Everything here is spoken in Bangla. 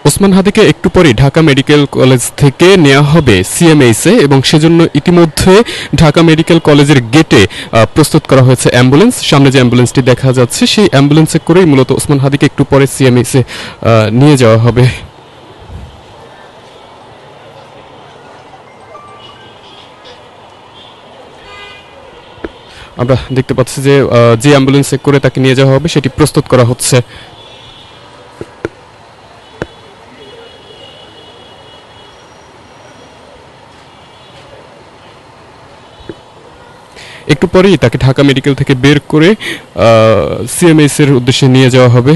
ওসমান হাদিকে একটু পরে ঢাকা মেডিকেল কলেজ থেকে নেওয়া হবে সিএমএইচে এবং সেজন্য ইতিমধ্যে ঢাকা মেডিকেল কলেজের গেটে প্রস্তুত করা হয়েছে অ্যাম্বুলেন্স। সামনে যে অ্যাম্বুলেন্সটি দেখা যাচ্ছে সেই অ্যাম্বুলেন্সে করেই মূলত ওসমান হাদিকে একটু পরে সিএমএইচে নিয়ে যাওয়া হবে। আমরা দেখতে পাচ্ছি যে যে অ্যাম্বুলেন্সে করে তাকে নিয়ে যাওয়া হবে সেটি প্রস্তুত করা হচ্ছে। একটু পরেই তাকে ঢাকা মেডিকেল থেকে বের করে সিএমএইচ এর উদ্দেশ্যে নিয়ে যাওয়া হবে।